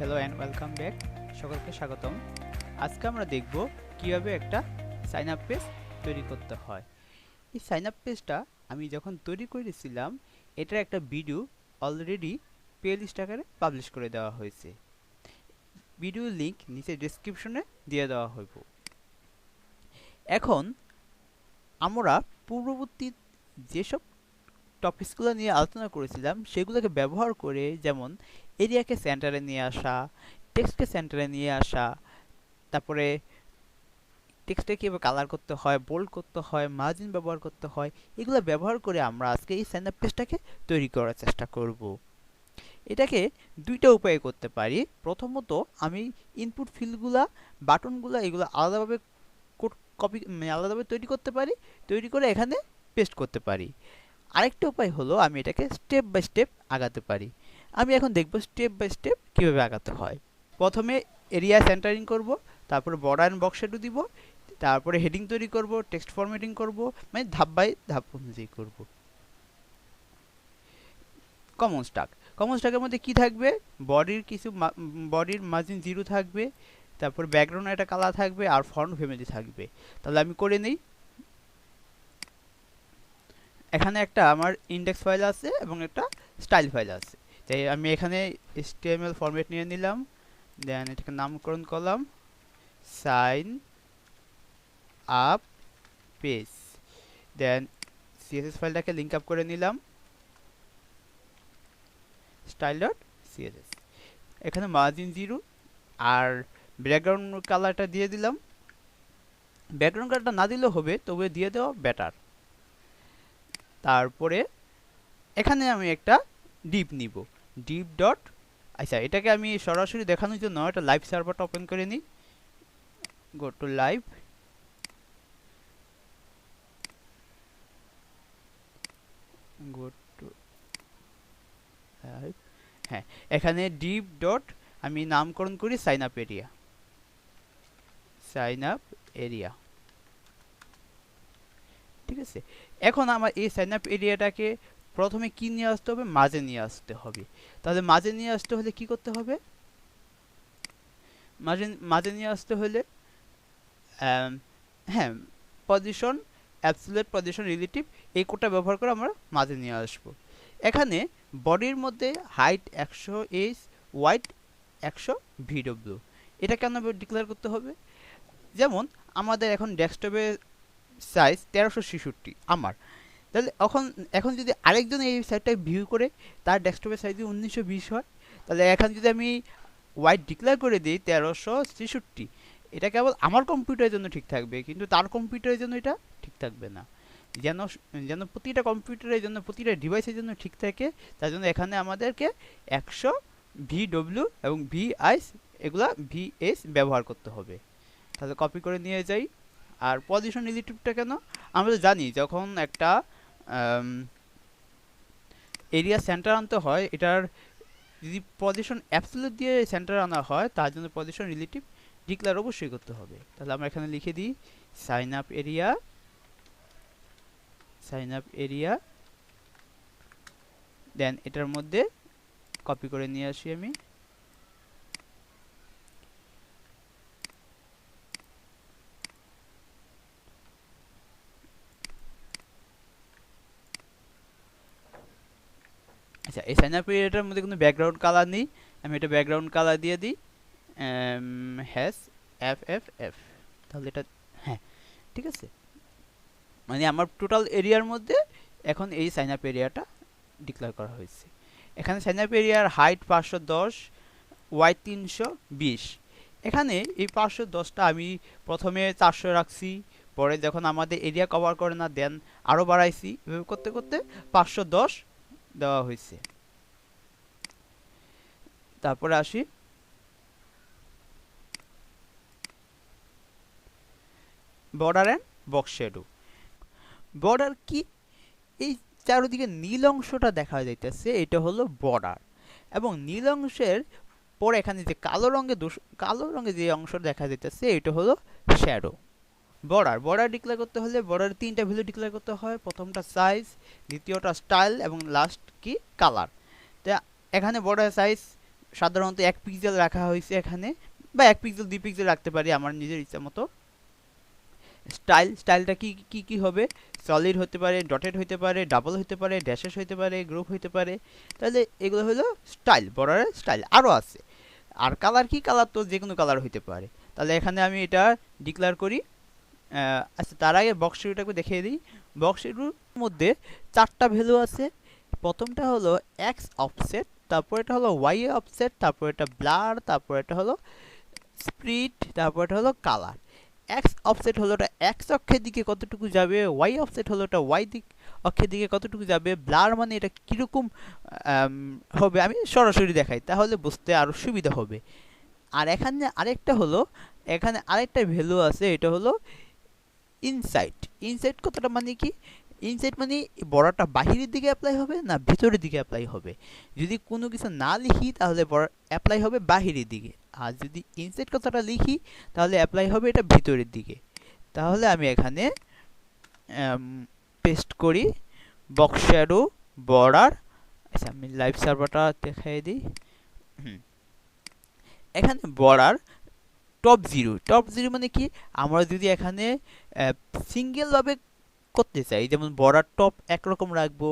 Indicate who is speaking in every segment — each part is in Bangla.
Speaker 1: Hello and welcome back. সকলকে স্বাগতম। আজকে আমরা দেখব কিভাবে একটা সাইন আপ পেজ তৈরি করতে হয়। এই সাইন আপ পেজটা আমি যখন তৈরি করেছিলাম, এটার একটা ভিডিও অলরেডি প্লেলিস্ট আকারে পাবলিশ করে দেওয়া হয়েছে। ভিডিও লিংক নিচে ডেসক্রিপশনে দিয়ে দেওয়া হইব। এখন আমরা পূর্ববর্তী যেসব টপিকসগুলো নিয়ে আলোচনা করেছিলাম সেগুলোকে ব্যবহার করে, যেমন এরিয়াকে সেন্টারে নিয়ে আসা, টেক্সটকে সেন্টারে নিয়ে আসা, তারপরে টেক্সটে কীভাবে কালার করতে হয়, বোল্ড করতে হয়, মার্জিন ব্যবহার করতে হয়, এগুলো ব্যবহার করে আমরা আজকে এই সাইন আপ পেজটাকে তৈরি করার চেষ্টা করব। এটাকে দুইটা উপায়ে করতে পারি। প্রথমত আমি ইনপুট ফিল্ডগুলা, বাটনগুলা এগুলো আলাদাভাবে আলাদাভাবে তৈরি করতে পারি, তৈরি করে এখানে পেস্ট করতে পারি। আরেকটা উপায় হলো আমি এটাকে স্টেপ বাই স্টেপ আগাতে পারি। আমি এখন দেখব স্টেপ বাই স্টেপ কীভাবে আগাতে হয়। প্রথমে এরিয়া সেন্টারিং করব, তারপরে বর্ডার অ্যান্ড বক্স শ্যাডো দিব, তারপরে হেডিং তৈরি করব, টেক্সট ফরম্যাটিং করব, মানে ধাপ বাই ধাপ অনুযায়ী করব। কমন স্টাকের মধ্যে কি থাকবে? বডির মার্জিন 0 থাকবে, তারপর ব্যাকগ্রাউন্ড একটা কালার থাকবে, আর ফন্ট ফ্যামিলি থাকবে। তাহলে আমি করে নেই। এখানে একটা আমার ইন্ডেক্স ফাইল আছে এবং একটা স্টাইল ফাইল আছে, তাই আমি এখানে HTML ফরম্যাট নিয়ে নিলাম, দেন এটাকে নামকরণ করলাম সাইন আপ পেজ, দেন CSS ফাইলটাকে লিঙ্ক আপ করে নিলাম style.css। এখানে মার্জিন 0 আর ব্যাকগ্রাউন্ড কালারটা দিয়ে দিলাম। ব্যাকগ্রাউন্ড কালারটা না দিলেও হবে, তবে দিয়ে দেওয়া বেটার। তারপরে এখানে আমি একটা ডিপ নিব, ডিপ ডট, আচ্ছা এটাকে আমি সরাসরি দেখানোর জন্য একটা লাইভ সার্ভারটা ওপেন করে নিই। Go to live, go to live. হ্যাঁ, এখানে ডিপ ডট আমি নামকরণ করি sign up area, sign up area. ঠিক আছে, এখন আমার এই সাইন আপ এরিয়াটাকে প্রথমে কি নিয়ে আসতে হবে? মাঝে নিয়ে আসতে হবে। তাহলে মাঝে নিয়ে আসতে হলে কি করতে হবে? মাঝে নিয়ে আসতে হলে হ্যাঁ, পজিশন, অ্যাবসলিউট পজিশন, রিলেটিভ, এই কোডটা ব্যবহার করে আমরা মাঝে নিয়ে আসব। এখানে বডির মধ্যে হাইট 100h, ওয়াইড 100 VW, এটা কেন ডিক্লেয়ার করতে হবে? যেমন আমাদের এখন ডেস্কটপের সাইজ 1366 আমার, তাহলে এখন যদি আরেকজন এই সাইটটা ভিউ করে, তার ডেস্কটপের সাইজ 1920 হয়, তাহলে এখন যদি আমি ওয়াইড ডিক্লেয়ার করে দিই 1366, এটা কেবল আমার কম্পিউটারের জন্য ঠিক থাকবে, কিন্তু তার কম্পিউটারের জন্য এটা ঠিক থাকবে না। যেন যেন প্রতিটা কম্পিউটারের জন্য, প্রতিটা ডিভাইসের জন্য ঠিক থাকে, তার জন্য এখানে আমাদেরকে 100 VW এবং VIS, এগুলা VS ব্যবহার করতে হবে। তাহলে কপি করে নিয়ে যাই। আর পজিশন রিলেটিভটা কেন? আমরা তো জানি যখন একটা এরিয়া সেন্টার আনতে হয়, এটার যদি পজিশন অ্যাবসলিউট দিয়ে সেন্টার আনা হয়, তার জন্য পজিশন রিলেটিভ ডিক্লেয়ার অবশ্যই করতে হবে। তাহলে আমরা এখানে লিখে দিই sign up area, sign up area, then এটার মধ্যে কপি করে নিয়ে আসি আমি। আচ্ছা, এই সাইন আপ এরিয়াটার মধ্যে কোনো ব্যাকগ্রাউন্ড কালার নেই, আমি এটা ব্যাকগ্রাউন্ড কালার দিয়ে দিই হ্যাশ FFF। তাহলে এটা, হ্যাঁ ঠিক আছে, মানে আমার টোটাল এরিয়ার মধ্যে এখন এই সাইন আপ এরিয়াটা ডিক্লেয়ার করা হয়েছে। এখানে সাইন আপ এরিয়ার হাইট 510, ওয়াইড 320। এখানে এই 510টা আমি প্রথমে 400 রাখছি, পরে যখন আমাদের এরিয়া কভার করে না, দেন আরও বাড়াইছি, এভাবে করতে করতে 510 দেওয়া হয়েছে। তারপরে আসি border and box shadow. Border কি? এই চারিদিকে নীল অংশটা দেখা যাইতেছে, এটা হলো বর্ডার, এবং নীল অংশের পরে এখানে যে কালো রঙে যে অংশ দেখা যাইতেছে, এটা হলো শ্যাডো। বর্ডার ডিক্লেয়ার করতে হলে বর্ডার 3টা ভ্যালু ডিক্লেয়ার করতে হয়। প্রথমটা সাইজ, দ্বিতীয়টা স্টাইল, এবং লাস্ট কি কালার। তা এখানে বর্ডার সাইজ সাধারণত 1 পিক্সেল রাখা হয়েছে এখানে, বা 1 পিক্সেল 2 পিক্সেল রাখতে পারি আমার নিজের ইচ্ছা মতো। স্টাইলটা কি কি কি হবে? সলিড হতে পারে, ডটেড হতে পারে, ডাবল হতে পারে, ড্যাশেস হতে পারে, গ্রুপ হতে পারে। তাহলে এগুলো হলো স্টাইল, বর্ডারের স্টাইল। আরও আছে। আর কালার কি? কালার তো যে কোনো কালার হতে পারে। তাহলে এখানে আমি এটা ডিক্লেয়ার করি। আচ্ছা, তার আগে বক্স শুরুটাকে দেখিয়ে দিই। বক্স শুরুর মধ্যে 4টা ভ্যালু আছে। প্রথমটা হলো এক্স অফসেট, তারপর এটা হলো ওয়াই অফসেট, তারপর এটা ব্লার, তারপর এটা হলো স্প্লিট, তারপর এটা হলো কালার। এক্স অফসেট হলো এটা এক্স অক্ষের দিকে কতটুকু যাবে, ওয়াই অফসেট হলো এটা ওয়াই অক্ষের দিকে কতটুকু যাবে, ব্লার মানে এটা কীরকম হবে আমি সরাসরি দেখাই, তাহলে বুঝতে আরও সুবিধা হবে। আর এখানে আরেকটা হলো, এখানে আরেকটা ভ্যালু আছে, এটা হলো ইনসাইট। ইনসাইট কথাটা মানে কি? ইনসাইট মানে বর্ডারটা বাহিরের দিকে অ্যাপ্লাই হবে না ভিতরের দিকে অ্যাপ্লাই হবে। যদি কোনো কিছু না লিখি তাহলে অ্যাপ্লাই হবে বাহিরের দিকে, আর যদি ইনসাইট কথাটা লিখি তাহলে অ্যাপ্লাই হবে এটা ভিতরের দিকে। তাহলে আমি এখানে পেস্ট করি বক্স শ্যাডো বর্ডার। আচ্ছা, আমি লাইভ সার্ভারটা দেখাই দিই। এখানে border top zero. Top zero মানে কি? আমরা যদি এখানে সিঙ্গেলভাবে করতে চাই, যেমন বর্ডার টপ একরকম রাখবো,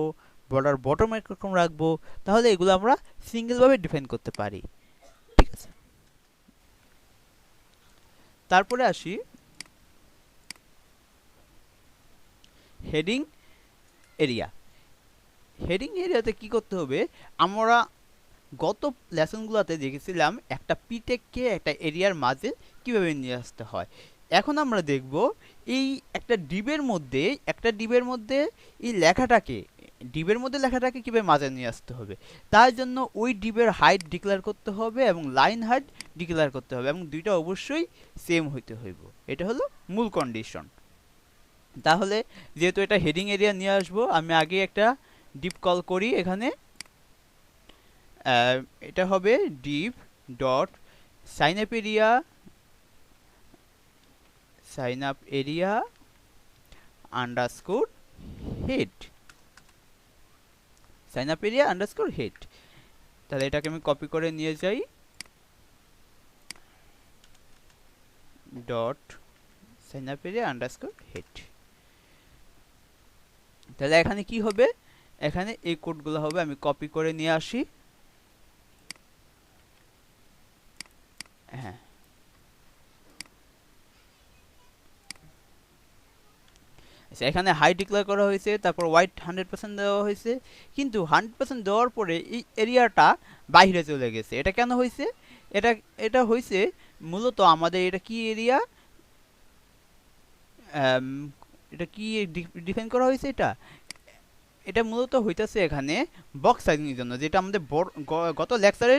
Speaker 1: বর্ডার বটম একরকম রাখবো, তাহলে এগুলো আমরা সিঙ্গেলভাবে ডিফাইন করতে পারি। ঠিক আছে, তারপরে আসি হেডিং এরিয়া। হেডিং এরিয়াতে কি করতে হবে? আমরা গত লেসনগুলোতে দেখেছিলাম একটা পিটেককে একটা এরিয়ার মাঝে কিভাবে নিয়ে আসতে হয়। এখন আমরা দেখব এই একটা ডিবের মধ্যে এই ডিবের মধ্যে লেখাটাকে কিভাবে মাঝে নিয়ে আসতে হবে। তার জন্য ওই ডিবের হাইট ডিক্লেয়ার করতে হবে এবং লাইন হাইট ডিক্লেয়ার করতে হবে, এবং দুইটা অবশ্যই সেম হইতে হইব। এটা হলো মূল কন্ডিশন। তাহলে যেহেতু এটা হেডিং এরিয়া নিয়ে আসবো, আমি আগে একটা ডিপ কল করি। এখানে এটা হবে div dot sign up area underscore head, sign up area underscore head. তাহলে এটাকে আমি কপি করে নিয়ে যাই, dot sign up area underscore head. তাহলে এখানে কি হবে? এখানে এই কোডগুলো হবে, আমি কপি করে নিয়ে আসি। হ্যাঁ, এখানে হাই ডিক্লেয়ার করা হয়েছে, তারপর হোয়াইট 100% দেওয়া হয়েছে, কিন্তু 100% দেওয়ার পরে এই এরিয়াটা বাইরে চলে গেছে। এটা কেন হয়েছে? এটা এটা হয়েছে মূলত আমাদের এটা কি এরিয়া, এটা কি ডিফাইন করা হয়েছে? এটা এটা মূলত হইতাছে এখানে বক্স সাইজিং এর জন্য, যেটা আমাদের গত লেকচারে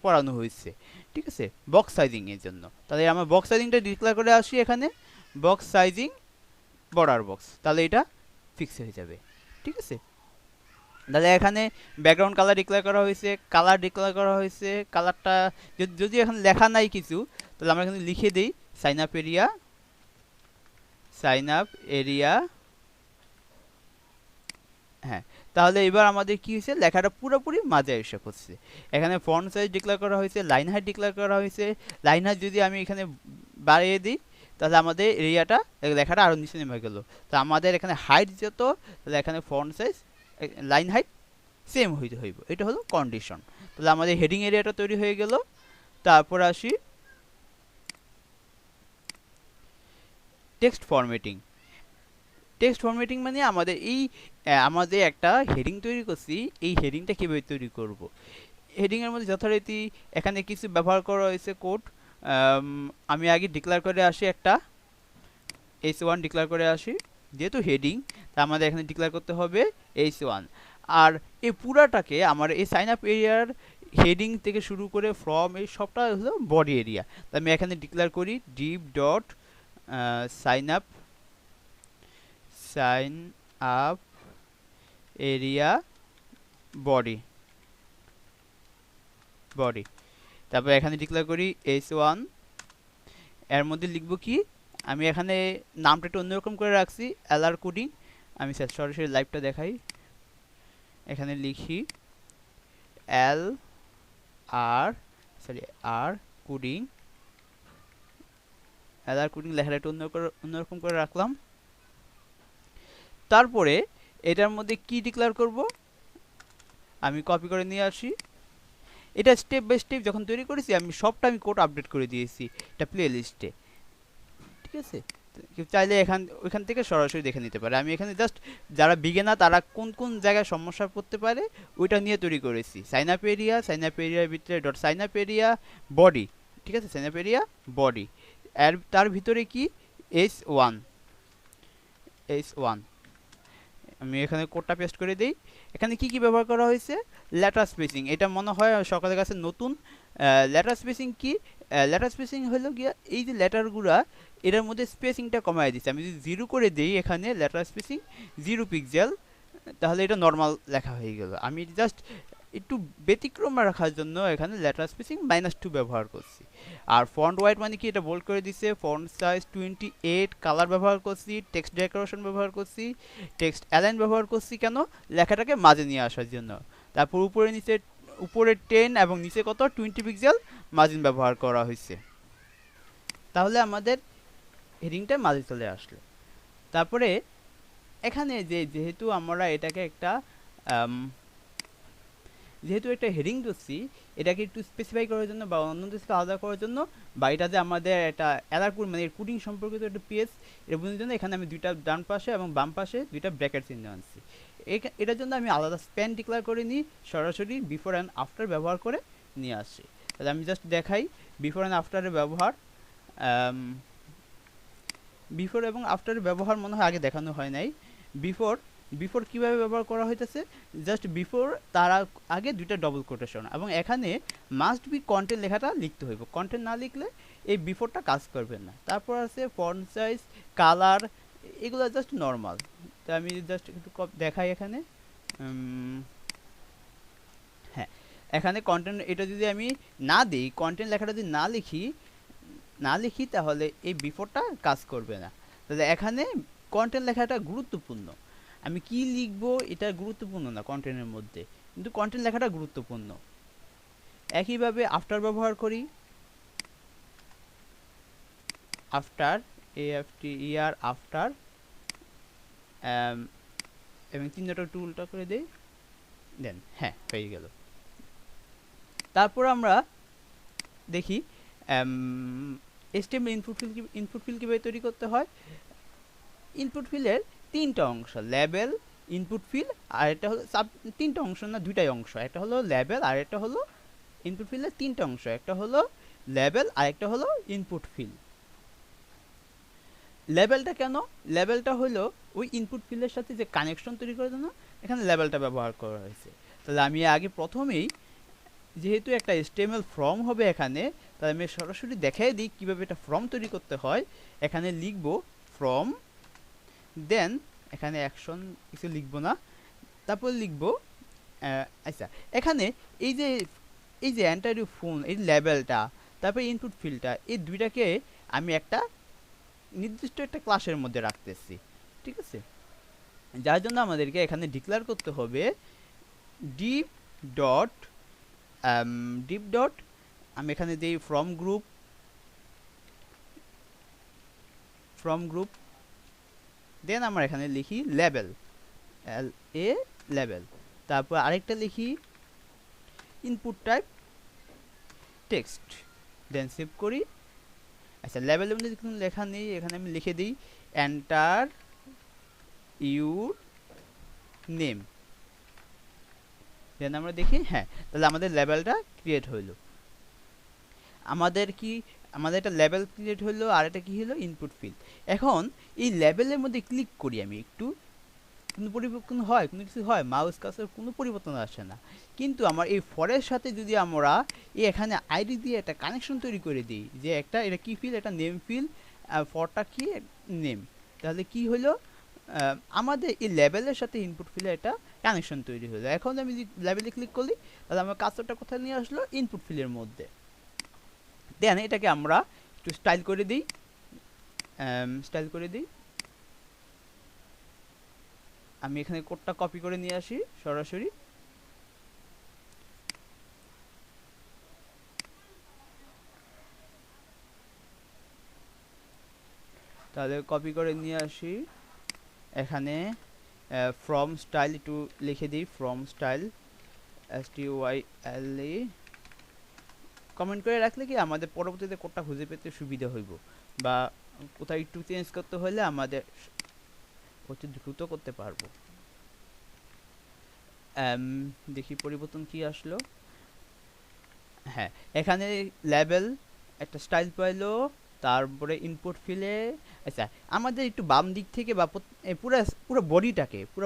Speaker 1: পড়ানো হয়েছে। ঠিক আছে, বক্স সাইজিং এর জন্য। তাহলে আমরা বক্স সাইজিংটা ডিক্লেয়ার করে আসি এখানে, বক্স সাইজিং বর্ডার বক্স। তাহলে এটা ফিক্স হয়ে যাবে। ঠিক আছে, তাহলে এখানে ব্যাকগ্রাউন্ড কালার ডিক্লেয়ার করা হয়েছে, কালার ডিক্লেয়ার করা হয়েছে। কালারটা যদি এখানে লেখা নাই কিছু, তাহলে আমরা এখানে লিখে দিই সাইন আপ এরিয়া। হ্যাঁ, তাহলে এবার আমাদের কি হয়েছে? লেখাটা পুরোপুরি মাঝে এসে পড়ছে। এখানে ফন্ট সাইজ ডিক্লেয়ার করা হয়েছে, লাইন হাইট ডিক্লেয়ার করা হয়েছে। লাইন হাইট যদি আমি এখানে বাড়িয়ে দিই, তাহলে আমাদের এরিয়াটা লেখাটা আরও নিচে নেমে গেল। তো আমাদের এখানে হাইট যত, তাহলে এখানে font size line height same হইতে হইব। এটা হলো কন্ডিশন। তাহলে আমাদের হেডিং এরিয়াটা তৈরি হয়ে গেল। তারপর আসি টেক্সট ফরম্যাটিং। টেক্সট ফরম্যাটিং মানে আমাদের একটা হেডিং তৈরি করছি, এই হেডিংটা কীভাবে তৈরি করব। হেডিংয়ের মধ্যে যথারীতি এখানে কিছু ব্যবহার করা হয়েছে কোড। আমি আগে ডিক্লেয়ার করে আসি, একটা h1 ডিক্লেয়ার করে আসি। যেহেতু হেডিং, তা আমাদের এখানে ডিক্লেয়ার করতে হবে h1। আর এই পুরাটাকে আমার এই সাইন আপ এরিয়ার হেডিং থেকে শুরু করে ফ্রম এই সবটা হলো বডি এরিয়া। তা আমি এখানে ডিক্লেয়ার করি div dot sign up area body. তারপর এখানে ডিক্লেয়ার করি h1। এর মধ্যে লিখব কি? আমি এখানে নামটা একটু অন্যরকম করে রাখছি, এলআর কোডিং। আমি সরাসরি লাইভটা দেখাই। এখানে লিখি এল আর সরি আর কোডিং এলার কোডিং লেখাটা একটু অন্যরকম করে রাখলাম। তারপরে এটার মধ্যে কি ডিক্লেয়ার করব, আমি কপি করে নিয়ে আসি। এটা স্টেপ বাই স্টেপ যখন তৈরি করেছি আমি সবটা আমি কোড আপডেট করে দিয়েছি এটা প্লে লিস্টে, ঠিক আছে। কেউ চাইলে ওইখান থেকে সরাসরি দেখে নিতে পারে। আমি এখানে জাস্ট যারা বিগিনার তারা কোন কোন জায়গায় সমস্যা পড়তে পারে ওইটা নিয়ে তৈরি করেছি। সাইন আপ এরিয়ার ভিতরে dot sign up area body, ঠিক আছে, সাইন আপ এরিয়া বডি, এর তার ভিতরে কি H1 আমি এখানে কোডটা পেস্ট করে দেই। এখানে কি কি ব্যবহার করা হয়েছে, লেটার স্পেসিং, এটা মনে হয় সকলের কাছে নতুন। লেটার স্পেসিং কি, লেটার স্পেসিং হলো গিয়া এই যে লেটারগুলা এটার মধ্যে স্পেসিংটা কমায় দিচ্ছে। আমি যদি 0 করে দেই এখানে লেটার স্পেসিং 0 পিক্সেল, তাহলে এটা নর্মাল লেখা হয়ে গেল। আমি জাস্ট একটু ব্যতিক্রম রাখার জন্য এখানে লেটার স্পেসিং -2 ব্যবহার করছি। আর ফন্ট ওয়াইড মানে কি, এটা বোল্ড করে দিছে। ফন্ট সাইজ 28, কালার ব্যবহার করছি, টেক্সট ডেকোরেশন ব্যবহার করছি, টেক্সট অ্যালাইন ব্যবহার করছি, কেন, লেখাটাকে মাঝে নিয়ে আসার জন্য। তারপর উপরে 10 এবং নিচে কত 20 পিক্সেল মার্জিন ব্যবহার করা হয়েছে। তাহলে আমাদের হেডিংটা মাঝে চলে আসলো। তারপরে এখানে যেহেতু আমরা এটাকে একটা হেডিং দিচ্ছি, এটাকে একটু স্পেসিফাই করার জন্য বা অন্য থেকে আলাদা করার জন্য, বা এটা যে আমাদের একটা অ্যালারকুড মানে কোডিং সম্পর্কিত একটা পেজ, এটা বোঝার জন্য এখানে আমি দুইটা ডান পাশে এবং বাম পাশে দুইটা ব্র্যাকেট চিহ্ন আনছি। এটার জন্য আমি আলাদা স্প্যান ডিক্লেয়ার করে নিই, সরাসরি বিফোর অ্যান্ড আফটার ব্যবহার করে নিয়ে আসছি। তাহলে আমি জাস্ট দেখাই বিফোর অ্যান্ড আফটারের ব্যবহার। বিফোর এবং আফটারের ব্যবহার মনে হয় আগে দেখানো হয় নাই। বিফোর কিভাবে ব্যবহার করা হইতেছে, জাস্ট বিফোর তার আগে দুইটা ডবল কোটেশন, এবং এখানে মাস্ট বি কন্টেন্ট লেখাটা লিখতে হইব, কন্টেন্ট না লিখলে এই বিফোরটা কাজ করবে না। তারপর আছে ফন্ট সাইজ, কালার, এগুলো জাস্ট নর্মাল। তো আমি জাস্ট একটু দেখাই এখানে। হ্যাঁ, এখানে কন্টেন্ট এটা যদি আমি না দিই, কন্টেন্ট লেখাটা যদি না লিখি তাহলে এই বিফোরটা কাজ করবে না। তাহলে এখানে কন্টেন্ট লেখাটা গুরুত্বপূর্ণ। আমি কি লিখবো এটা গুরুত্বপূর্ণ না কন্টেন্টের মধ্যে, কিন্তু কন্টেন্ট লেখাটা গুরুত্বপূর্ণ। একইভাবে আফটার ব্যবহার করি, আফটার AFTER আফটার, এবং চিহ্নটা একটু উল্টা করে দেই, দেন হ্যাঁ হয়ে গেল। তারপর আমরা দেখি HTML ইনপুট ফিল্ড কিভাবে তৈরি করতে হয়। ইনপুট ফিল্ডের তিনটা অংশ, লেবেল, ইনপুট ফিল্ড, আর এটা হলো তিনটা অংশ না, দুইটাই অংশ, একটা হলো লেবেল আর একটা হলো ইনপুট ফিল্ডের তিনটা অংশ, একটা হলো লেবেল আর একটা হলো ইনপুট ফিল্ড। লেবেলটা কেন, লেবেলটা হলো ওই ইনপুট ফিল্ডের সাথে যে কানেকশন তৈরি করার জন্য এখানে লেবেলটা ব্যবহার করা হয়েছে। তাহলে আমি আগে প্রথমেই যেহেতু একটা HTML ফর্ম হবে এখানে, তাহলে আমি সরাসরি দেখাই দিই কীভাবে এটা ফর্ম তৈরি করতে হয়। এখানে লিখব ফর্ম, দেন এখানে অ্যাকশন কিছু লিখবো না, তারপর লিখব আচ্ছা এখানে এই যে এন্টার ফোন, এই লেবেলটা, তারপর ইনপুট ফিল্ডটা, এই দুইটাকে আমি একটা নির্দিষ্ট একটা ক্লাসের মধ্যে রাখতেছি, ঠিক আছে। যার জন্য আমাদেরকে এখানে ডিক্লেয়ার করতে হবে ডিপ ডট আমি এখানে দিই ফ্রম গ্রুপ, দেন আমরা এখানে লিখি লেবেল, লেবেল, তারপর আরেকটা লিখি ইনপুট টাইপ টেক্সট, দেন সেভ করি। আচ্ছা, লেবেলের মধ্যে কোনো লেখা নেই, এখানে আমি লিখে দিই এন্টার ইউর নেম, দেন আমরা দেখি হ্যাঁ, তাহলে আমাদের লেবেলটা ক্রিয়েট হইল। আমাদের একটা লেবেল ক্রিয়েট হলো, আর এটা কি হলো ইনপুট ফিল্ড। এখন এই লেবেলের মধ্যে ক্লিক করি আমি, একটু কোনো পরিবর্তন হয়, কোনো কিছু হয়, মাউস কার্সার কোনো পরিবর্তন আসে না। কিন্তু আমার এই ফরের সাথে যদি আমরা এখানে আইডি দিয়ে একটা কানেকশন তৈরি করে দিই, যে এটা কি ফিল্ড, এটা নেম ফিল্ড, ফরটা কি নেম, তাহলে কি হলো আমাদের এই লেবেলের সাথে ইনপুট ফিল্ডে একটা কানেকশন তৈরি হলো। এখন আমি যদি লেবেলে ক্লিক করি তাহলে আমার কার্সারটা কোথায় নিয়ে আসলো, ইনপুট ফিল্ডের মধ্যে। দেন এটাকে আমরা একটু স্টাইল করে দিই, আমি এখানে কোডটা কপি করে নিয়ে আসি সরাসরি। তাহলে কপি করে নিয়ে আসি, এখানে ফ্রম স্টাইল একটু লিখে দিই, ফ্রম স্টাইল STYLE কমেন্ট করে রাখলে কি আমাদের পরবর্তীতে কোডটা খুঁজে পেতে সুবিধা হইব, বা কোথাও একটু চেঞ্জ করতে হলে আমাদের অতি দ্রুত করতে পারবো। দেখি পরিবর্তন কি আসলো। হ্যাঁ, এখানে লেবেল একটা স্টাইল পাইলো, তারপরে ইনপুট ফিলে। আচ্ছা, আমাদের একটু বাম দিক থেকে বা পুরো পুরো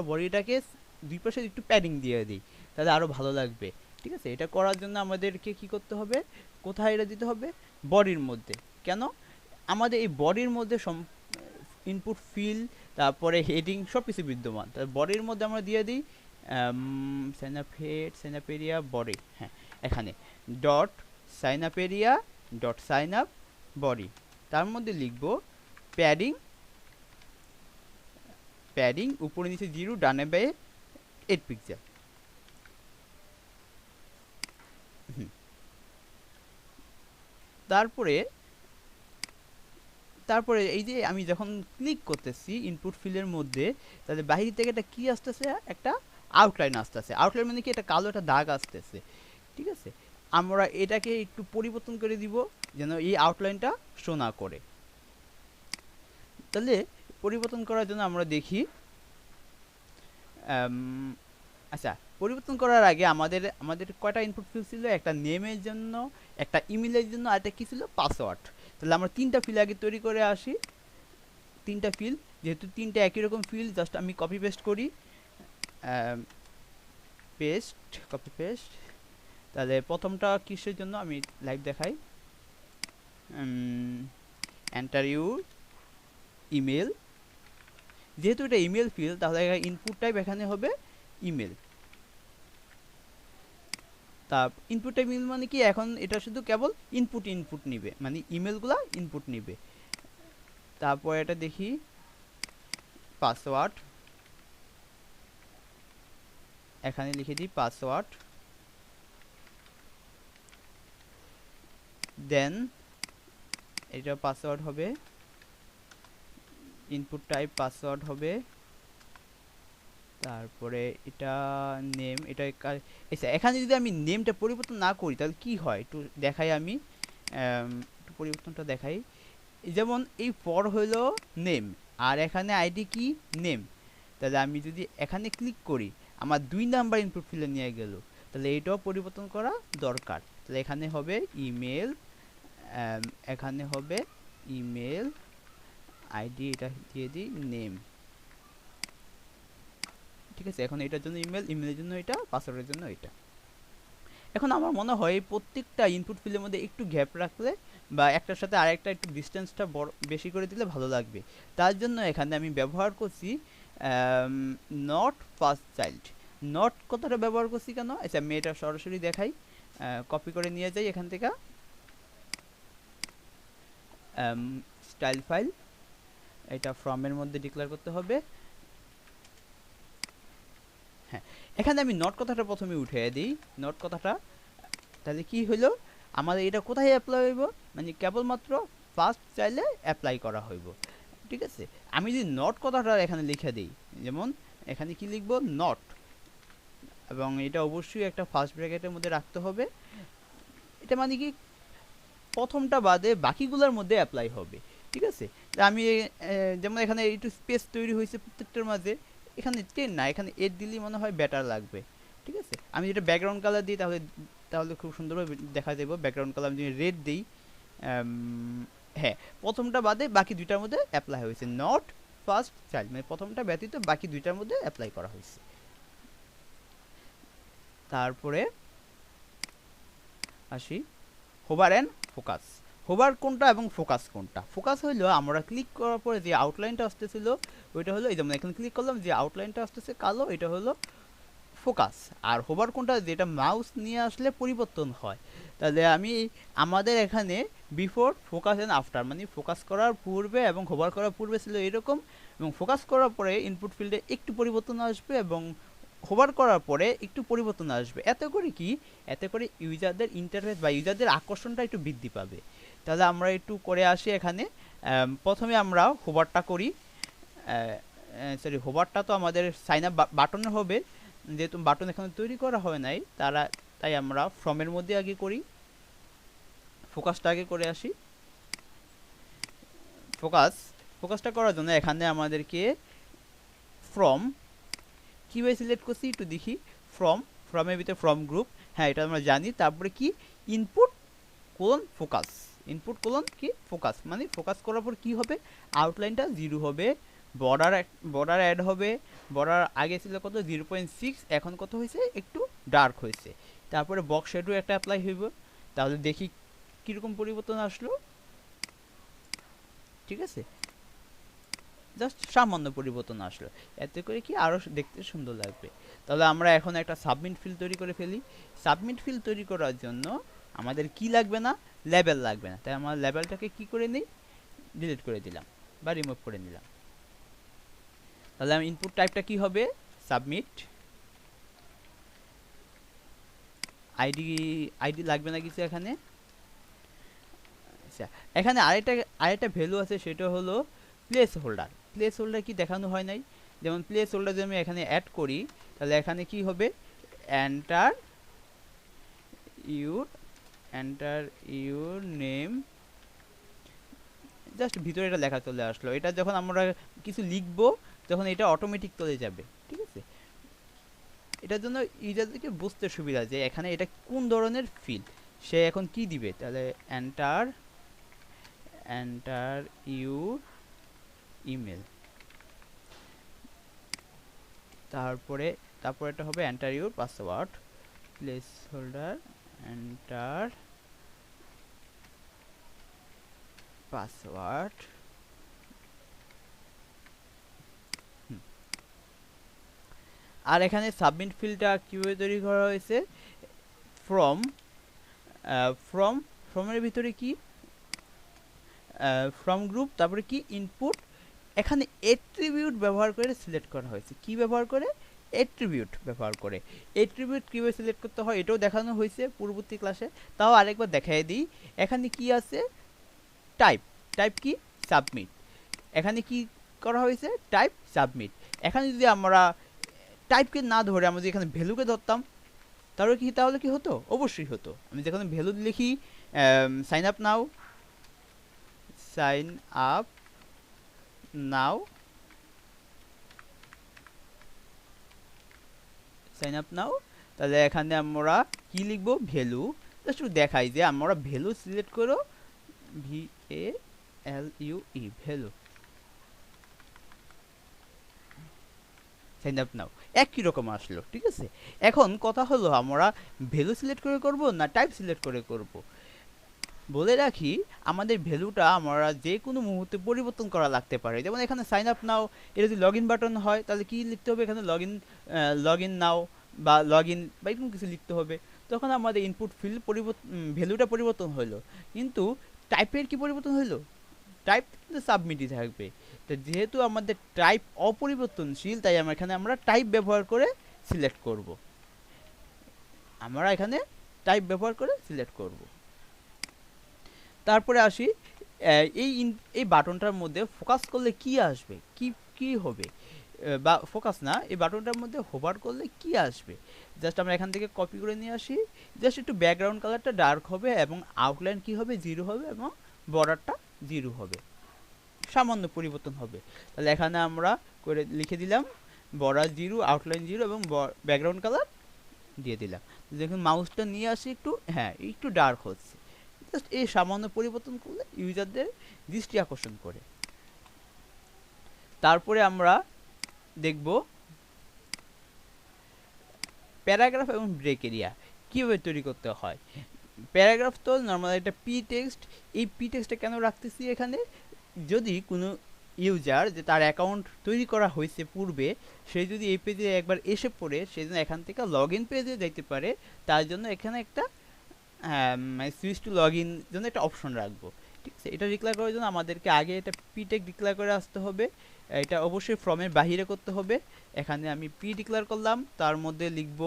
Speaker 1: বডিটাকে দুই পাশে একটু প্যাডিং দিয়ে দিই, তাহলে আরো ভালো লাগবে। ঠিক আছে, এটা করার জন্য আমাদেরকে কি করতে হবে, কোথায় এটা দিতে হবে, বডির মধ্যে। কেন, আমাদের এই বডির মধ্যে ইনপুট ফিল, তারপরে হেডিং সব কিছু বিদ্যমান, তাহলে বডির মধ্যে আমরা দিয়ে দিই sign up head, sign up area, body. হ্যাঁ, এখানে dot sign up area dot sign up body, তার মধ্যে লিখব প্যাডিং, প্যাডিং উপরে নিচে 0, ডানে বায়ে 8 পিক্সেল। তারপরে তারপরে এই যে আমি যখন ক্লিক করতেছি ইনপুট ফিলের মধ্যে, তাহলে বাইরে থেকে একটা কি আসতেছে, একটা আউটলাইন আসতেছে। আউটলাইন মানে কি, একটা কালো একটা দাগ আসতেছে। ঠিক আছে, আমরা এটাকে একটু পরিবর্তন করে দিব যেন এই আউটলাইনটা শো না করে। তাহলে পরিবর্তন করার জন্য আমরা দেখি, আচ্ছা, পরিবর্তন করার আগে আমাদের আমাদের কয়টা ইনপুট ফিল্ড ছিল, একটা নেমের জন্য, একটা ইমেলের জন্য, আর একটা কি ছিল, পাসওয়ার্ড। তাহলে আমরা 3টা ফিল্ড আগে তৈরি করে আসি। 3টা ফিল্ড, যেহেতু 3টা একই রকম ফিল্ড, জাস্ট আমি কপি পেস্ট করি, পেস্ট, কপি পেস্ট। তাহলে প্রথমটা কিসের জন্য আমি লাইভ দেখাই, এন্টার ইউর ইমেল, যেহেতু এটা ইমেল ফিল্ড, তাহলে ইনপুট টাইপ এখানে হবে ইমেল। তা ইনপুট টাইপ ইমেল মানে কি, এখন এটা শুধু কেবল ইনপুট নিবে, মানে ইমেলগুলা ইনপুট নিবে। তারপর এটা দেখি পাসওয়ার্ড, এখানে লিখে দিই পাসওয়ার্ড, দেন এটা পাসওয়ার্ড হবে, ইনপুট টাইপ পাসওয়ার্ড হবে, তারপরে এটা নেম, এটা আচ্ছা, এখানে যদি আমি নেমটা পরিবর্তন না করি তাহলে কি হয় একটু দেখাই, আমি একটু পরিবর্তনটা দেখাই। যেমন এই ফর হলো নেম, আর এখানে আইডি কি নেম, তাহলে আমি যদি এখানে ক্লিক করি আমার 2 নাম্বার ইনপুট ফিল্ডে নিয়ে গেল, তাহলে এইটাও পরিবর্তন করা দরকার। তাহলে এখানে হবে ইমেল, এখানে হবে ইমেল আইডি, এটা দিয়ে দিই নেম। ঠিক আছে, এখন এটার জন্য ইমেল, ইমেলের জন্য এটা, পাসওয়ার্ডের জন্য এটা। এখন আমার মনে হয় প্রত্যেকটা ইনপুট ফিল্ডের মধ্যে একটু গ্যাপ রাখলে বা একটার সাথে আরেকটা একটু ডিস্টেন্সটা বড় বেশি করে দিলে ভালো লাগবে। তার জন্য এখানে আমি ব্যবহার করছি নট ফার্স্ট চাইল্ড। নট কথাটা ব্যবহার করছি কেন, আচ্ছা আমি এটা সরাসরি দেখাই, কপি করে নিয়ে যাই এখান থেকে, স্টাইল ফাইল, এটা ফ্রমের মধ্যে ডিক্লেয়ার করতে হবে। হ্যাঁ, এখানে আমি নট কথাটা প্রথমে উঠিয়ে দিই, নট কথাটা, তাহলে কি হলো, আমাদের এটা কোথায় অ্যাপ্লাই হইব, মানে কেবলমাত্র ফার্স্ট চাইলে অ্যাপ্লাই করা হইব। ঠিক আছে, আমি যদি নট কথাটা এখানে লিখে দিই, যেমন এখানে কি লিখব, নট, এবং এটা অবশ্যই একটা ফার্স্ট ব্র্যাকেটের মধ্যে রাখতে হবে। এটা মানে কি, প্রথমটা বাদে বাকিগুলোর মধ্যে অ্যাপ্লাই হবে। ঠিক আছে, তা আমি যেমন এখানে একটু স্পেস তৈরি হয়েছে প্রত্যেকটার মাঝে, এখানে 10 না, এখানে 8 দিলেই মনে হয় বেটার লাগবে। ঠিক আছে, আমি যেটা ব্যাকগ্রাউন্ড কালার দিই তাহলে তাহলে খুব সুন্দরভাবে দেখা যাবে। ব্যাকগ্রাউন্ড কালার আমি যদি রেড দিই, হ্যাঁ, প্রথমটা বাদে বাকি দুইটার মধ্যে অ্যাপ্লাই হয়েছে, নট ফার্স্ট চাইল্ড, মানে প্রথমটা ব্যতীত বাকি দুইটার মধ্যে অ্যাপ্লাই করা হয়েছে। তারপরে আসি হোভার অ্যান্ড ফোকাস। হোভার কোনটা এবং ফোকাস কোনটা, ফোকাস হইলো আমরা ক্লিক করার পরে যে আউটলাইনটা আসতেছিল ওইটা হলো, এই যেমন এখানে ক্লিক করলাম যে আউটলাইনটা আসতেছে কালো, এটা হলো ফোকাস। আর হোভার কোনটা, যেটা মাউস নিয়ে আসলে পরিবর্তন হয়। তাহলে আমি আমাদের এখানে বিফোর, ফোকাস অ্যান্ড আফটার, মানে ফোকাস করার পূর্বে এবং হোভার করার পূর্বে ছিল এরকম, এবং ফোকাস করার পরে ইনপুট ফিল্ডে একটু পরিবর্তন আসবে এবং হোভার করার পরে একটু পরিবর্তন আসবে। এতে করে কি, এতে করে ইউজারদের ইন্টারফেস বা ইউজারদের আকর্ষণটা একটু বৃদ্ধি পাবে। তাহলে আমরা একটু করে আসি এখানে, প্রথমে আমরা হোভারটা করি। সরি, হোভারটা তো আমাদের সাইন আপ বাটনে হবে, যেহেতু বাটন এখানে তৈরি করা হয় নাই, তাই আমরা ফ্রমের মধ্যে আগে করি, ফোকাসটা আগে করে আসি। ফোকাসটা করার জন্য এখানে আমাদেরকে ফ্রম কীভাবে সিলেক্ট করছি একটু দেখি। ফ্রমের ভিতরে ফ্রম গ্রুপ, হ্যাঁ এটা আমরা জানি। তারপরে কি input colon focus, input colon কি ফোকাস, মানে ফোকাস করার পর কি হবে, আউটলাইনটা 0 হবে, বর্ডার অ্যাড হবে। বর্ডার আগে ছিল কত 0.6, এখন কত হয়েছে, একটু ডার্ক হয়েছে। তারপরে বক্স শেডও একটা অ্যাপ্লাই হইব। তাহলে দেখি কীরকম পরিবর্তন আসলো। ঠিক আছে, জাস্ট সামান্য পরিবর্তন আসলো, এতে করে কি আরও দেখতে সুন্দর লাগবে। তাহলে আমরা এখন একটা সাবমিট ফিল তৈরি করে ফেলি। সাবমিট ফিল তৈরি করার জন্য আমাদের কি লাগবে না, লেবেল লাগবে না। তাই আমরা লেবেলটাকে কি করে নিই, ডিলিট করে দিলাম বা রিমুভ করে নিলাম। তাহলে আমি ইনপুট টাইপটা কি হবে, সাবমিট। আইডি লাগবে না কিছু এখানে। আচ্ছা, এখানে আরেকটা ভ্যালু আছে, সেটা হলো প্লেস হোল্ডার। প্লেস হোল্ডার কি দেখানো হয় নাই, যেমন প্লেস হোল্ডার যদি আমি এখানে অ্যাড করি, তাহলে এখানে কি হবে, এন্টার ইউর নেম, জাস্ট ভিতরে এটা লেখা চলে আসলো। এটা যখন আমরা কিছু লিখবো তখন এটা অটোমেটিক চলে যাবে। ঠিক আছে, এটার জন্য ইউজারদেরকে বুঝতে সুবিধা যে এখানে এটা কোন ধরনের ফিল, সে এখন কি দিবে। তাহলে এন্টার ইউর ইমেল, তারপরে এটা হবে enter your password, placeholder enter password. আর এখানে সাবমিট ফিল্ডটা কিভাবে তৈরি করা হয়েছে, ফ্রমের ভিতরে কি ফ্রম গ্রুপ, তারপরে কি ইনপুট, এখানে এট্রিবিউট ব্যবহার করে সিলেক্ট করা হয়েছে। কি ব্যবহার করে, এট্রিবিউট ব্যবহার করে। এট্রিবিউট কীভাবে সিলেক্ট করতে হয় এটাও দেখানো হয়েছে পূর্ববর্তী ক্লাসে, তাও আরেকবার দেখাই দিই। এখানে কি আছে, টাইপ কি সাবমিট, এখানে কি করা হয়েছে, টাইপ সাবমিট। এখানে যদি আমরা টাইপকে না ধরে আমরা যদি এখানে ভ্যালুকে ধরতাম, তাহলে কি হতো, অবশ্যই হতো। আমি যেখানে ভ্যালু লিখি সাইন আপ নাও তাহলে এখানে আমরা কি লিখবো, ভ্যালু। জাস্ট দেখাই যে আমরা ভ্যালু সিলেক্ট করো, VALUE ভ্যালু, সাইন আপ নাও, একই রকম আসলো। ঠিক আছে, এখন কথা হলো আমরা ভ্যালু সিলেক্ট করে করব না টাইপ সিলেক্ট করে করব। বলে রাখি, আমাদের ভ্যালুটা আমরা যে কোনো মুহূর্তে পরিবর্তন করা লাগতে পারে। যেমন এখানে সাইন আপ নাও, এটা যদি লগ ইন বাটন হয় তাহলে কি লিখতে হবে, এখানে লগ ইন নাও বা লগ ইন বা এরকম কিছু লিখতে হবে। তখন আমাদের ইনপুট ফিল্ড ভ্যালুটা পরিবর্তন হলো, কিন্তু টাইপের কি পরিবর্তন হলো, টাইপ কিন্তু সাবমিটই থাকবে। তো যেহেতু আমাদের টাইপ অপরিবর্তনশীল, তাই আমরা টাইপ ব্যবহার করে সিলেক্ট করব। তারপরে আসি, এই বাটনটার মধ্যে ফোকাস করলে কি আসবে, কি হবে, বা ফোকাস না, এই বাটনটার মধ্যে হোভার করলে কি আসবে। জাস্ট আমরা এখান থেকে কপি করে নিয়ে আসি। জাস্ট একটু ব্যাকগ্রাউন্ড কালারটা ডার্ক হবে এবং আউটলাইন কি হবে, 0 হবে এবং বর্ডারটা 0 হবে, সামান্য পরিবর্তন হবে। তাহলে এখানে আমরা করে লিখে দিলাম বর্ডার 0, আউটলাইন 0 এবং ব্যাকগ্রাউন্ড কালার দিয়ে দিলাম। দেখুন মাউসটা নিয়ে আসি একটু, হ্যাঁ একটু ডার্ক হচ্ছে। জাস্ট এই সামান্য পরিবর্তন করলে ইউজারদের দৃষ্টি আকর্ষণ করে। তারপরে আমরা দেখব প্যারাগ্রাফ এবং ব্রেক এরিয়া কীভাবে তৈরি করতে হয়। প্যারাগ্রাফ তো নর্মাল একটা পি টেক্সট, এই পি টেক্সটটা কেন রাখতেছি এখানে, যদি কোনো ইউজার যে তার অ্যাকাউন্ট তৈরি করা হয়েছে পূর্বে, সে যদি এই পেজে একবার এসে পড়ে, সেই জন্য এখান থেকে লগ ইন পেজে যেতে পারে, তার জন্য এখানে একটা সুইচ টু লগ ইন জন্য একটা অপশন রাখবো। ঠিক আছে, এটা ডিক্লেয়ার করার জন্য আমাদেরকে আগে এটা পিটেক ডিক্লেয়ার করে আসতে হবে। এটা অবশ্যই ফর্মের বাহিরে করতে হবে। এখানে আমি পি ডিক্লেয়ার করলাম, তার মধ্যে লিখব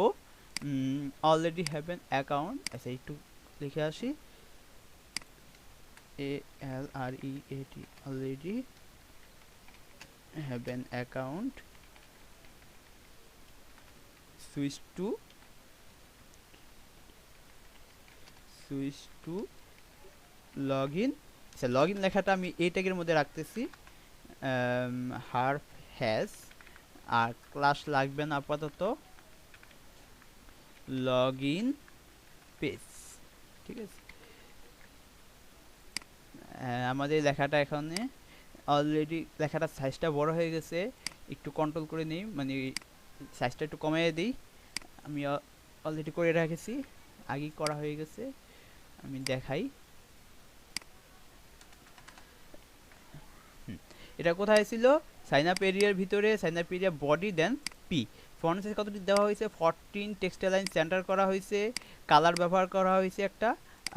Speaker 1: অলরেডি হ্যাভ অ্যান অ্যাকাউন্ট। আচ্ছা একটু লিখে আসি, ALREAT already have an account, switch to login. আচ্ছা লগইন লেখাটা আমি এই ট্যাগের মধ্যে রাখতেছি, হার্ফ হ্যাজ, আর ক্লাস লাগবে না আপাতত, লগইন পেজ। ঠিক আছে, আমাদের লেখাটা এখানে অলরেডি লেখাটা সাইজটা বড় হয়ে গেছে, একটু কন্ট্রোল করে নিই, মানে সাইজটা একটু কমিয়ে দিই। আমি অলরেডি করে রেখেছি, আগেই করা হয়ে গেছে, আমি দেখাই। এটা কোথায় ছিল? সাইন আপ এরিয়ার ভিতরে, সাইন আপ এরিয়া বডি দেন পি। ফন্ট সাইজ কতটি দেওয়া হয়েছে? 14, টেক্সট লাইন সেন্টার করা হয়েছে, কালার ব্যবহার করা হয়েছে একটা,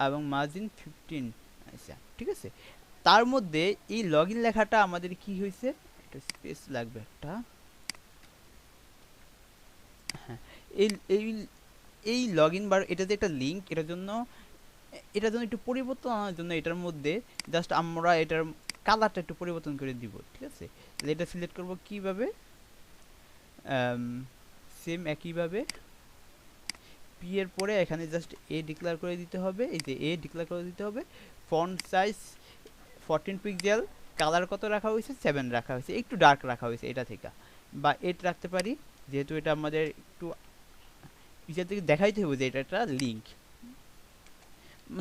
Speaker 1: এবং মার্জিন 15। আচ্ছা ঠিক আছে, তার মধ্যে এই লগইন লেখাটা আমাদের কি হয়েছে, এটা স্পেস লাগবে একটা। হ্যাঁ, এই এই এই লগইন বার, এটা যে একটা লিঙ্ক, এটার জন্য একটু পরিবর্তন আনার জন্য এটার মধ্যে জাস্ট আমরা এটার কালারটা একটু পরিবর্তন করে দিব। ঠিক আছে, তাহলে এটা সিলেক্ট করব কিভাবে, সেম একইভাবে পি এর পরে এখানে জাস্ট এ ডিক্লেয়ার করে দিতে হবে, এই যে এ ডিক্লেয়ার করে দিতে হবে। ফন্ট সাইজ 14 পিক্সেল, কালার কত রাখা হয়েছে? 7 রাখা হয়েছে, একটু ডার্ক রাখা হয়েছে এটা থেকে, বা 8 রাখতে পারি, যেহেতু এটা আমাদের একটু পিছন থেকে দেখাইতে হবে যে এটা একটা লিঙ্ক।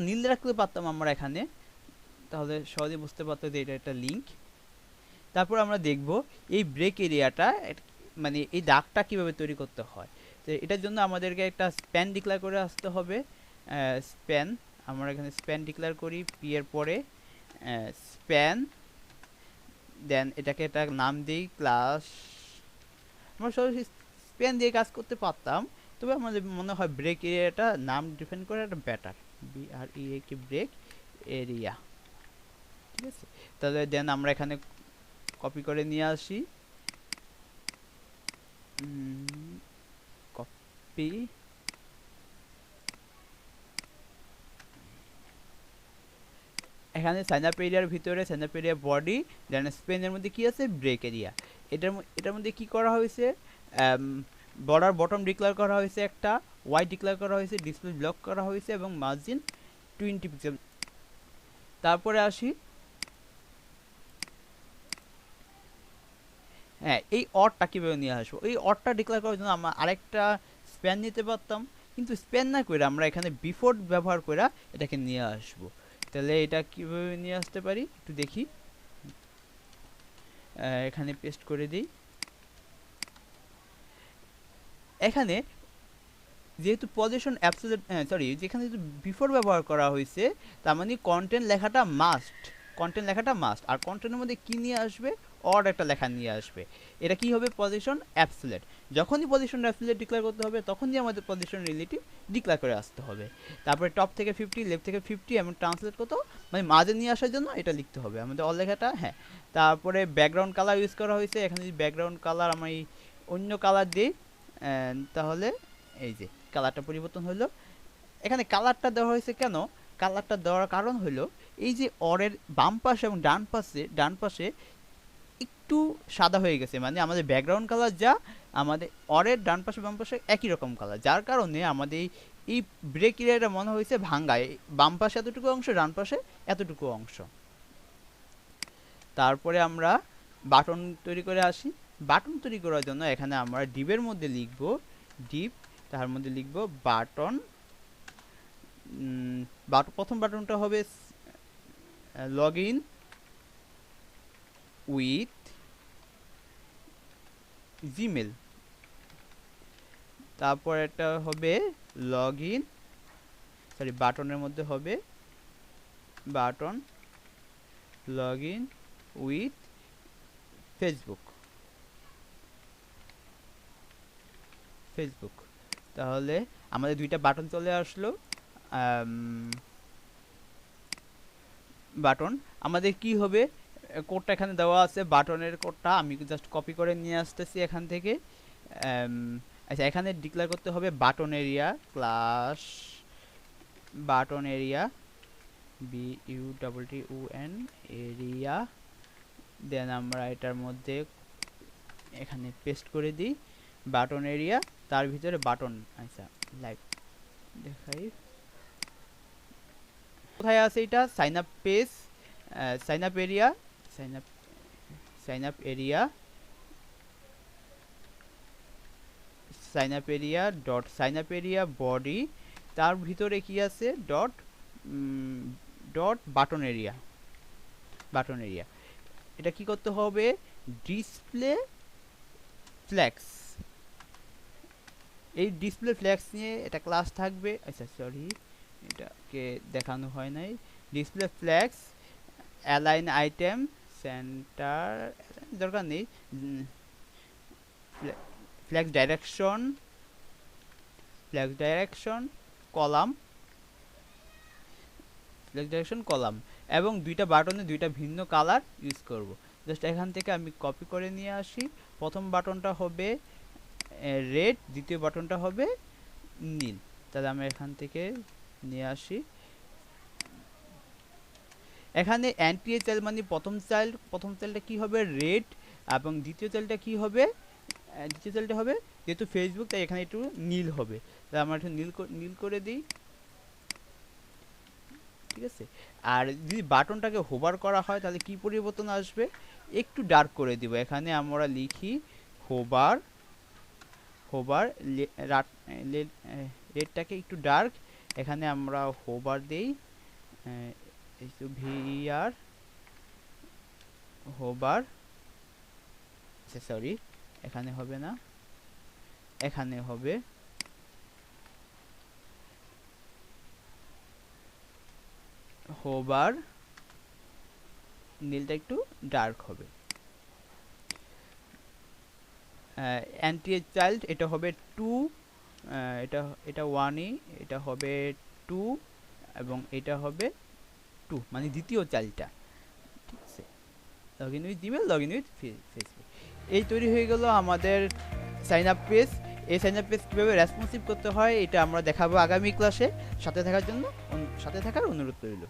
Speaker 1: নীল রাখতে পারতাম আমরা এখানে, তাহলে সহজে বুঝতে পারতো যে এটা একটা লিঙ্ক। তারপর আমরা দেখব এই ব্রেক এরিয়াটা, মানে এই দাগটা কিভাবে তৈরি করতে হয়। তো এটার জন্য আমাদেরকে একটা স্প্যান ডিক্লেয়ার করে আসতে হবে। স্প্যান, আমরা এখানে স্প্যান ডিক্লেয়ার করি, পি এর পরে স্প্যান, দেন এটাকে একটা নাম দিই ক্লাস। আমরা সরাসরি স্প্যান দিয়ে কাজ করতে পারতাম, তবে আমাদের মনে হয় ব্রেক এরিয়াটা নাম ডিফাইন করে একটা বেটার, BREA কি ব্রেক এরিয়া। ঠিক আছে, তাহলে দেন আমরা এখানে কপি করে নিয়ে আসি, কপি, এখানে সাইন আপ এরিয়ার ভিতরে sign up area body, then স্পেনের মধ্যে কি আছে? Break area. এটার মধ্যে কি করা হয়েছে? বর্ডার বটম ডিক্লেয়ার করা হয়েছে একটা, ওয়াই ডিক্লেয়ার করা হয়েছে, ডিসপ্লে ব্লক করা হয়েছে, এবং মার্জিন 20 পিক্সেল। তারপরে আসি, হ্যাঁ এই অরটা কীভাবে নিয়ে আসবো? এই অরটা ডিক্লেয়ার করার জন্য আমরা আরেকটা স্প্যান নিতে পারতাম, কিন্তু স্প্যান না করে আমরা এখানে বিফোর ব্যবহার করে এটাকে নিয়ে আসবো। তাহলে এটা কীভাবে নিয়ে আসতে পারি একটু দেখি, এখানে পেস্ট করে দিই। এখানে যেহেতু পজিশন অ্যাবসলিউট, সরি, যেখানে যেহেতু বিফোর ব্যবহার করা হয়েছে, তার মানে কন্টেন্ট লেখাটা মাস্ট, আর কন্টেন্টের মধ্যে কি নিয়ে আসবে? অর একটা লেখা নিয়ে আসবে। এটা কি হবে? Position absolute. যখনই পজিশন অ্যাবসলিউট ডিক্লেয়ার করতে হবে, তখনই আমাদের পজিশন রিলেটিভ ডিক্লেয়ার করে আসতে হবে। তারপরে টপ থেকে 50, লেফট থেকে 50, এবং ট্রান্সলেট কত, মানে মাঝে নিয়ে আসার জন্য এটা লিখতে হবে আমাদের অর লেখাটা। হ্যাঁ, তারপরে ব্যাকগ্রাউন্ড কালার ইউজ করা হয়েছে, এখানে যদি ব্যাকগ্রাউন্ড কালার আমি অন্য কালার দিই, তাহলে এই যে কালারটা পরিবর্তন হলো। এখানে কালারটা দেওয়া হয়েছে কেন? কালারটা দেওয়ার কারণ হলো এই যে অরের বাম পাশে এবং ডান পাশে একটু সাদা হয়ে গেছে, মানে আমাদের ব্যাকগ্রাউন্ড কালার যা, আমাদের অরের ডান পাশে বাম পাশে একই রকম কালার, যার কারণে আমাদের এই ব্রেক এরিয়াটা মনে হয়েছে ভাঙ্গায়, বাম পাশে এতটুকু অংশ, ডান পাশে এতটুকু অংশ। তারপরে আমরা বাটন তৈরি করে আসি। বাটন তৈরি করার জন্য এখানে আমরা ডিপের মধ্যে লিখব ডিপ, তার মধ্যে লিখব বাটন। প্রথম বাটনটা হবে লগ ইন উইথ জিমেল, তারপর এটা হবে লগ ইন, সরি বাটনের মধ্যে হবে button log in with Facebook. তাহলে আমাদের দুইটা বাটন চলে আসলো। বাটন আমাদের কি হবে? কোডটা এখানে দেওয়া আছে, বাটনের কোডটা আমি জাস্ট কপি করে নিয়ে আসতেছি এখান থেকে। আচ্ছা, এখানে ডিক্লেয়ার করতে হবে button area, class button area, BUTTUN area, then আমরা এটার মধ্যে এখানে পেস্ট করে দিই বাটন এরিয়া, তার ভিতরে বাটন। আচ্ছা লাইভ দেখাই কোথায় আছে এটা, sign up page, sign up area, sign up sign up area, sign up area dot sign up area body, তার ভিতরে কি আছে dot dot button area, button area. এটা কি করতে হবে, ডিসপ্লে ফ্ল্যাক্স, এই ডিসপ্লে ফ্ল্যাক্স নিয়ে এটা ক্লাস থাকবে। আচ্ছা সরি, এটাকে দেখানো হয় নাই। Display flax, align item, centre দরকার নেই, flax direction, flax direction column, flax direction column, এবং দুইটা বাটনে দুইটা ভিন্ন কালার ইউজ করব। জাস্ট এখান থেকে আমি কপি করে নিয়ে আসি। প্রথম বাটনটা হবে রেড, দ্বিতীয় বাটনটা হবে নীল। তাহলে আমরা এখান থেকে নিয়ে আসি। এখানে এনটিএ চাইল্ড মানে প্রথম চাইল্ডটা কি হবে রেড, এবং দ্বিতীয় চাইল্ডটা কি হবে, দ্বিতীয় চাইল্ডটা হবে যেহেতু ফেসবুক তাই এখানে একটু নীল হবে। তাহলে আমরা একটু নীল করে দিই, ঠিক আছে। আর যদি বাটনটাকে হোভার করা হয় তাহলে কি পরিবর্তন আসবে, একটু ডার্ক করে দিব। এখানে আমরা লিখি হোভার, হোভার রেডটাকে একটু ডার্ক, এখানে আমরা হোভার দেই ভিআর হোভার, সরি এখানে হবে না, এখানে হবে হোভার, নীলটা একটু ডার্ক হবে। অ্যান্টি চাইল্ড এটা হবে 2, এটা এটা 1ই, এটা হবে 2, এবং এটা হবে 2 মানে দ্বিতীয় চাইল্ডটা, ঠিক আছে। Log in with Gmail, log in with Facebook, এই তৈরি হয়ে গেল আমাদের সাইন আপ পেজ। এই সাইন আপ পেজ কীভাবে রেসপন্সিভ করতে হয় এটা আমরা দেখাবো আগামী ক্লাসে। সাথে থাকার অনুরোধ রইল।